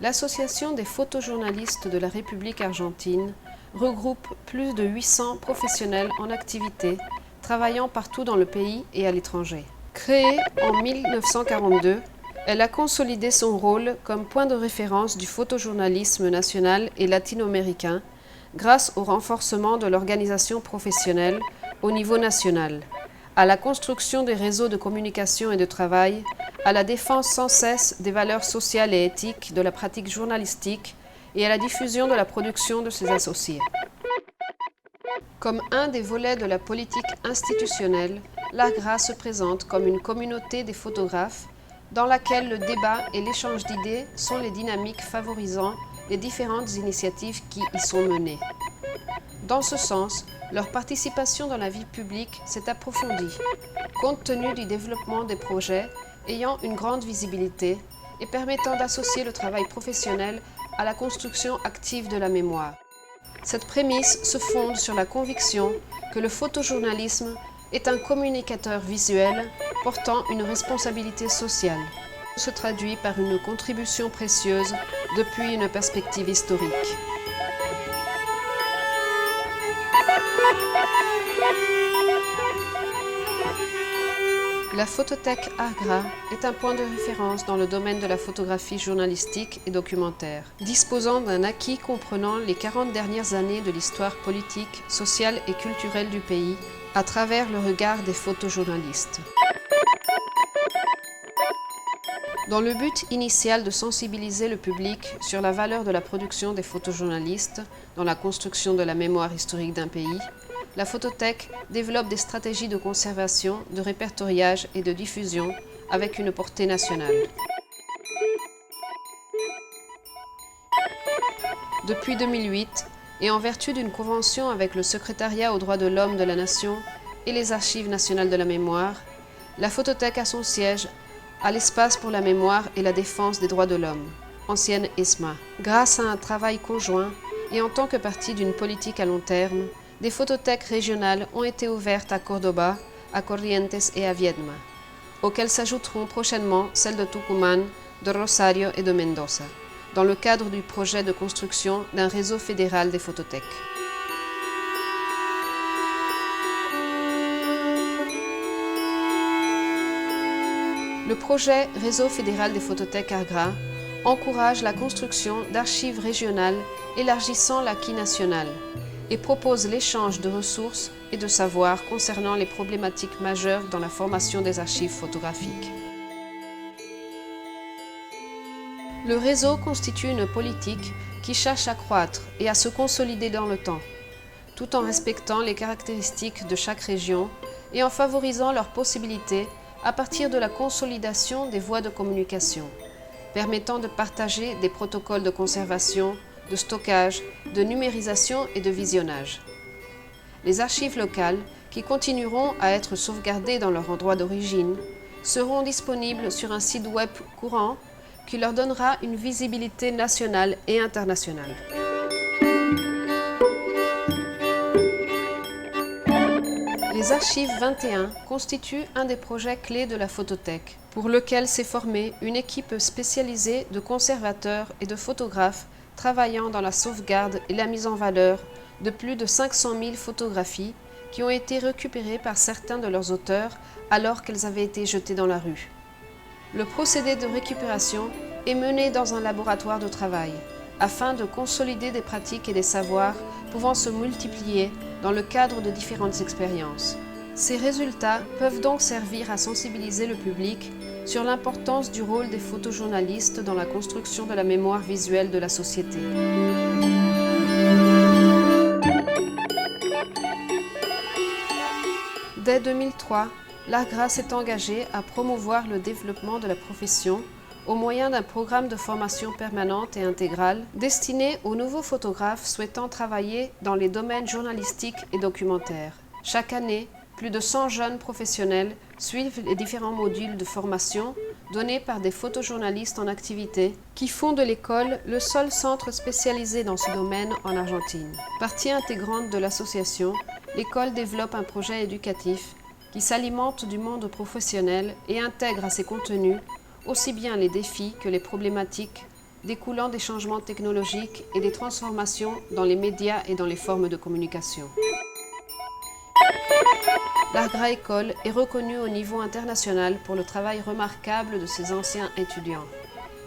L'Association des photojournalistes de la République argentine regroupe plus de 800 professionnels en activité, travaillant partout dans le pays et à l'étranger. Créée en 1942, elle a consolidé son rôle comme point de référence du photojournalisme national et latino-américain grâce au renforcement de l'organisation professionnelle au niveau national, à la construction des réseaux de communication et de travail, à la défense sans cesse des valeurs sociales et éthiques de la pratique journalistique et à la diffusion de la production de ses associés. Comme un des volets de la politique institutionnelle, l'AGRA se présente comme une communauté des photographes dans laquelle le débat et l'échange d'idées sont les dynamiques favorisant les différentes initiatives qui y sont menées. Dans ce sens, leur participation dans la vie publique s'est approfondie, compte tenu du développement des projets ayant une grande visibilité et permettant d'associer le travail professionnel à la construction active de la mémoire. Cette prémisse se fonde sur la conviction que le photojournalisme est un communicateur visuel portant une responsabilité sociale. Se traduit par une contribution précieuse depuis une perspective historique. La photothèque AGRA est un point de référence dans le domaine de la photographie journalistique et documentaire, disposant d'un acquis comprenant les 40 dernières années de l'histoire politique, sociale et culturelle du pays, à travers le regard des photojournalistes. Dans le but initial de sensibiliser le public sur la valeur de la production des photojournalistes dans la construction de la mémoire historique d'un pays, la photothèque développe des stratégies de conservation, de répertoriage et de diffusion avec une portée nationale. Depuis 2008, et en vertu d'une convention avec le Secrétariat aux droits de l'homme de la Nation et les Archives nationales de la mémoire, la photothèque a son siège à l'Espace pour la mémoire et la défense des droits de l'homme, ancienne ESMA. Grâce à un travail conjoint et en tant que partie d'une politique à long terme, des photothèques régionales ont été ouvertes à Córdoba, à Corrientes et à Viedma, auxquelles s'ajouteront prochainement celles de Tucumán, de Rosario et de Mendoza, dans le cadre du projet de construction d'un réseau fédéral des photothèques. Le projet Réseau fédéral des photothèques AGRA encourage la construction d'archives régionales élargissant l'acquis national et propose l'échange de ressources et de savoirs concernant les problématiques majeures dans la formation des archives photographiques. Le réseau constitue une politique qui cherche à croître et à se consolider dans le temps, tout en respectant les caractéristiques de chaque région et en favorisant leurs possibilités à partir de la consolidation des voies de communication, permettant de partager des protocoles de conservation, de stockage, de numérisation et de visionnage. Les archives locales, qui continueront à être sauvegardées dans leur endroit d'origine, seront disponibles sur un site web courant qui leur donnera une visibilité nationale et internationale. Les Archives 21 constituent un des projets clés de la photothèque, pour lequel s'est formée une équipe spécialisée de conservateurs et de photographes travaillant dans la sauvegarde et la mise en valeur de plus de 500 000 photographies qui ont été récupérées par certains de leurs auteurs alors qu'elles avaient été jetées dans la rue. Le procédé de récupération est mené dans un laboratoire de travail, afin de consolider des pratiques et des savoirs pouvant se multiplier dans le cadre de différentes expériences. Ces résultats peuvent donc servir à sensibiliser le public sur l'importance du rôle des photojournalistes dans la construction de la mémoire visuelle de la société. Dès 2003, l'AGRA s'est engagée à promouvoir le développement de la profession au moyen d'un programme de formation permanente et intégrale destiné aux nouveaux photographes souhaitant travailler dans les domaines journalistiques et documentaires. Chaque année, plus de 100 jeunes professionnels suivent les différents modules de formation donnés par des photojournalistes en activité qui font de l'école le seul centre spécialisé dans ce domaine en Argentine. Partie intégrante de l'association, l'école développe un projet éducatif qui s'alimente du monde professionnel et intègre à ses contenus aussi bien les défis que les problématiques découlant des changements technologiques et des transformations dans les médias et dans les formes de communication. L'Agra École est reconnue au niveau international pour le travail remarquable de ses anciens étudiants,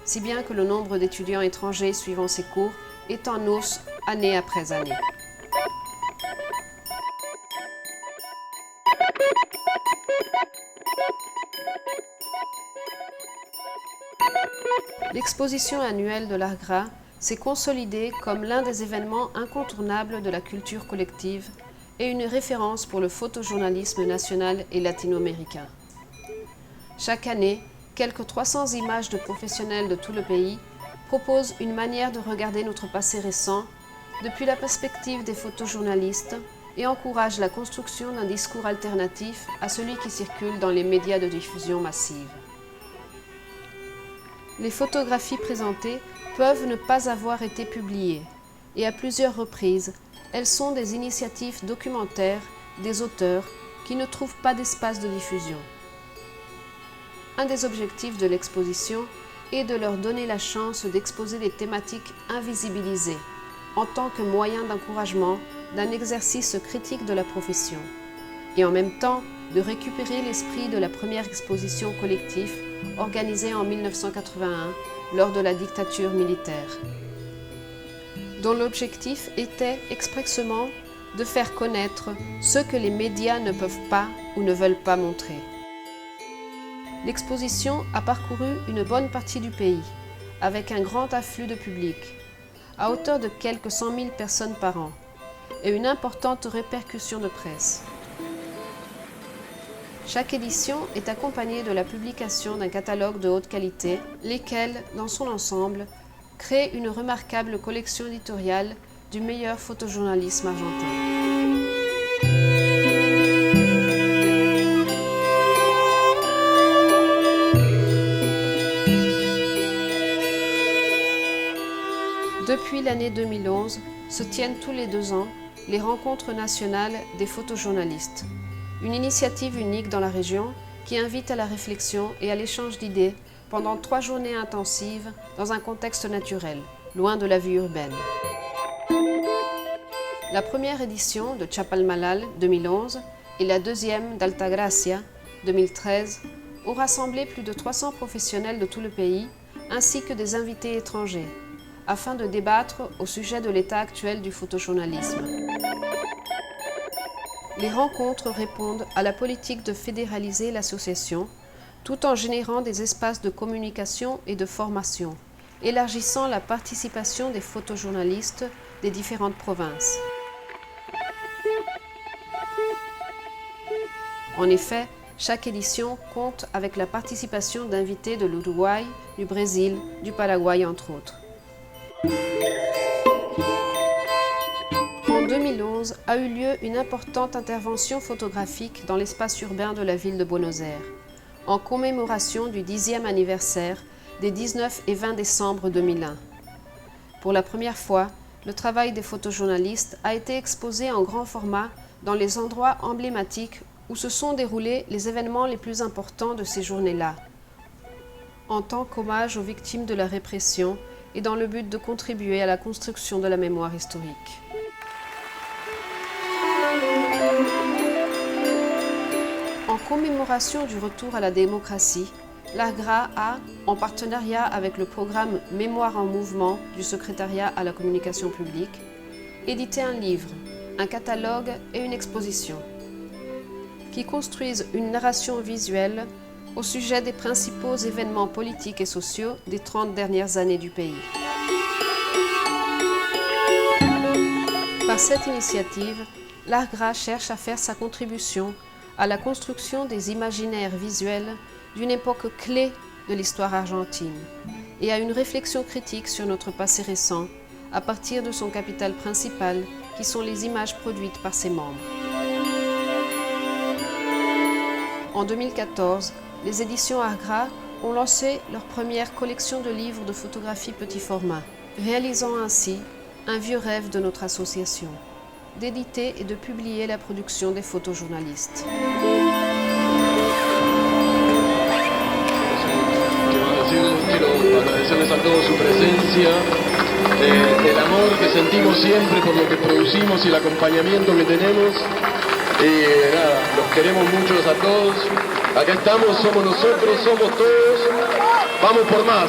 si bien que le nombre d'étudiants étrangers suivant ses cours est en hausse année après année. L'exposition annuelle de l'Agra s'est consolidée comme l'un des événements incontournables de la culture collective et une référence pour le photojournalisme national et latino-américain. Chaque année, quelques 300 images de professionnels de tout le pays proposent une manière de regarder notre passé récent depuis la perspective des photojournalistes et encouragent la construction d'un discours alternatif à celui qui circule dans les médias de diffusion massive. Les photographies présentées peuvent ne pas avoir été publiées et à plusieurs reprises, elles sont des initiatives documentaires des auteurs qui ne trouvent pas d'espace de diffusion. Un des objectifs de l'exposition est de leur donner la chance d'exposer des thématiques invisibilisées en tant que moyen d'encouragement d'un exercice critique de la profession et en même temps de récupérer l'esprit de la première exposition collective organisée en 1981 lors de la dictature militaire, dont l'objectif était expressément de faire connaître ce que les médias ne peuvent pas ou ne veulent pas montrer. L'exposition a parcouru une bonne partie du pays, avec un grand afflux de public, à hauteur de quelques 100 000 personnes par an, et une importante répercussion de presse. Chaque édition est accompagnée de la publication d'un catalogue de haute qualité, lesquels, dans son ensemble, créent une remarquable collection éditoriale du meilleur photojournalisme argentin. Depuis l'année 2011, se tiennent tous les 2 ans les rencontres nationales des photojournalistes, une initiative unique dans la région qui invite à la réflexion et à l'échange d'idées pendant 3 journées intensives dans un contexte naturel, loin de la vie urbaine. La première édition de Chapalmalal 2011 et la deuxième d'Altagracia 2013 ont rassemblé plus de 300 professionnels de tout le pays ainsi que des invités étrangers, afin de débattre au sujet de l'état actuel du photojournalisme. Les rencontres répondent à la politique de fédéraliser l'association, tout en générant des espaces de communication et de formation, élargissant la participation des photojournalistes des différentes provinces. En effet, chaque édition compte avec la participation d'invités de l'Uruguay, du Brésil, du Paraguay entre autres. En 2011 a eu lieu une importante intervention photographique dans l'espace urbain de la ville de Buenos Aires, en commémoration du 10e anniversaire des 19 et 20 décembre 2001. Pour la première fois, le travail des photojournalistes a été exposé en grand format dans les endroits emblématiques où se sont déroulés les événements les plus importants de ces journées-là, en tant qu'hommage aux victimes de la répression et dans le but de contribuer à la construction de la mémoire historique. En commémoration du retour à la démocratie, l'Agra a, en partenariat avec le programme Mémoire en mouvement du secrétariat à la communication publique, édité un livre, un catalogue et une exposition qui construisent une narration visuelle au sujet des principaux événements politiques et sociaux des 30 dernières années du pays. Par cette initiative, l'Agra cherche à faire sa contribution à la construction des imaginaires visuels d'une époque clé de l'histoire argentine et à une réflexion critique sur notre passé récent à partir de son capital principal qui sont les images produites par ses membres. En 2014, les éditions Agra ont lancé leur première collection de livres de photographie petit format, réalisant ainsi un vieux rêve de notre association, d'éditer et de publier la production des photojournalistes. quiero agradecerles a todos su presencia, el amor que sentimos siempre por lo que producimos y el acompañamiento que tenemos. Y nada, los queremos mucho a todos. Acá estamos, somos nosotros, somos todos. Vamos por más.